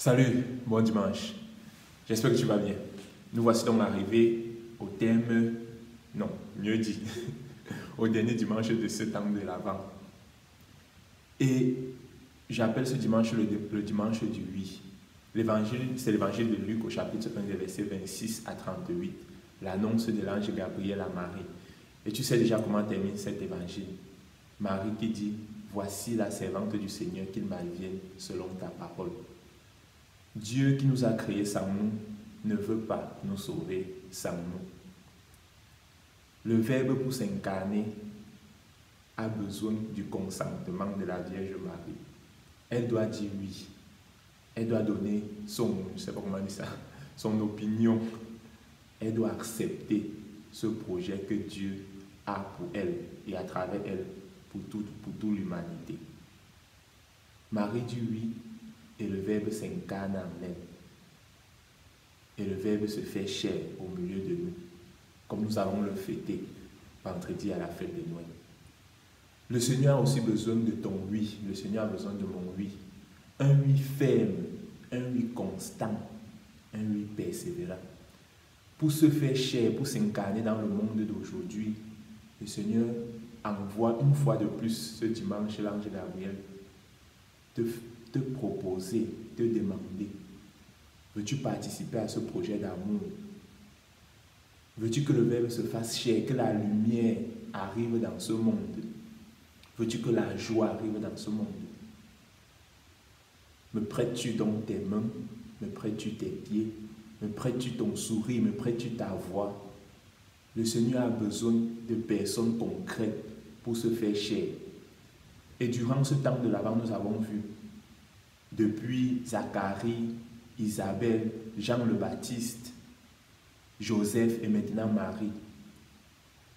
Salut, bon dimanche. J'espère que tu vas bien. Nous voici donc arrivés au thème, non, mieux dit, au dernier dimanche de ce temps de l'Avent. Et j'appelle ce dimanche le dimanche du 8. L'évangile, c'est l'évangile de Luc au chapitre 1, des versets 26 à 38. L'annonce de l'ange Gabriel à Marie. Et tu sais déjà comment termine cet évangile. Marie qui dit, voici la servante du Seigneur, qu'il m'advienne selon ta parole. Dieu qui nous a créés sans nous ne veut pas nous sauver sans nous. Le Verbe pour s'incarner a besoin du consentement de la Vierge Marie. Elle doit dire oui. Elle doit donner son, je ne sais pas comment dire ça, son opinion. Elle doit accepter ce projet que Dieu a pour elle et à travers elle pour toute l'humanité. Marie dit oui et le Verbe s'incarne en elle. Et le Verbe se fait chair au milieu de nous, comme nous allons le fêter vendredi à la fête de Noël. Le Seigneur a aussi besoin de ton oui. Le Seigneur a besoin de mon oui. Un oui ferme, un oui constant, un oui persévérant. Pour se faire chair, pour s'incarner dans le monde d'aujourd'hui, le Seigneur envoie une fois de plus ce dimanche l'ange Gabriel te proposer, te demander, veux-tu participer à ce projet d'amour? Veux-tu que le Verbe se fasse chair, que la lumière arrive dans ce monde? Veux-tu que la joie arrive dans ce monde? Me prêtes-tu donc tes mains? Me prêtes-tu tes pieds? Me prêtes-tu ton sourire? Me prêtes-tu ta voix? Le Seigneur a besoin de personnes concrètes pour se faire chair. Et durant ce temps de l'Avent, nous avons vu, depuis Zacharie, Isabelle, Jean le Baptiste, Joseph et maintenant Marie,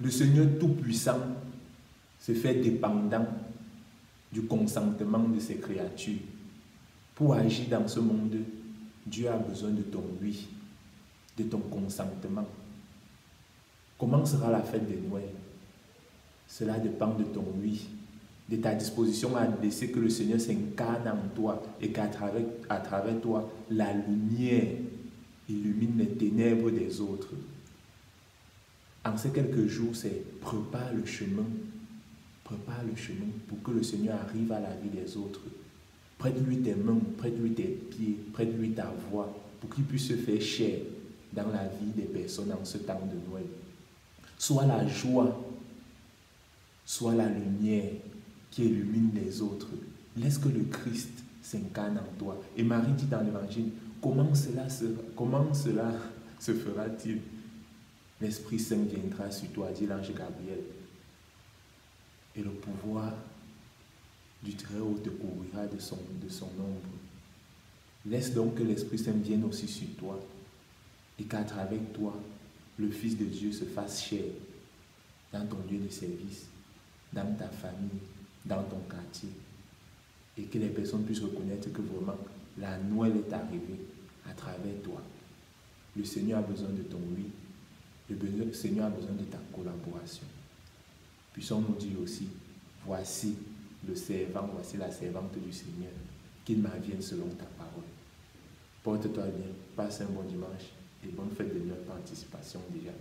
le Seigneur Tout-Puissant se fait dépendant du consentement de ses créatures. Pour agir dans ce monde, Dieu a besoin de ton oui, de ton consentement. Comment sera la fête de Noël? Cela dépend de ton oui, de ta disposition à laisser que le Seigneur s'incarne en toi et qu'à travers toi, la lumière illumine les ténèbres des autres. En ces quelques jours, c'est prépare le chemin pour que le Seigneur arrive à la vie des autres. Prête-lui tes mains, prête-lui tes pieds, prête-lui ta voix pour qu'il puisse se faire chair dans la vie des personnes en ce temps de Noël. Soit la joie, soit la lumière qui illumine les autres. Laisse que le Christ s'incarne en toi. Et Marie dit dans l'Évangile, comment cela se fera-t-il? L'Esprit Saint viendra sur toi, dit l'ange Gabriel. Et le pouvoir du Très-Haut te couvrira de son ombre. Laisse donc que l'Esprit Saint vienne aussi sur toi et qu'à travers toi, le Fils de Dieu se fasse chair dans ton lieu de service, dans ta famille, dans ton quartier, et que les personnes puissent reconnaître que vraiment la Noël est arrivée à travers toi. Le Seigneur a besoin de ton oui, le Seigneur a besoin de ta collaboration. Puissons-nous dire aussi, voici le servant, voici la servante du Seigneur, qu'il m'advienne selon ta parole. Porte-toi bien, passe un bon dimanche et bonne fête de Noël par anticipation déjà.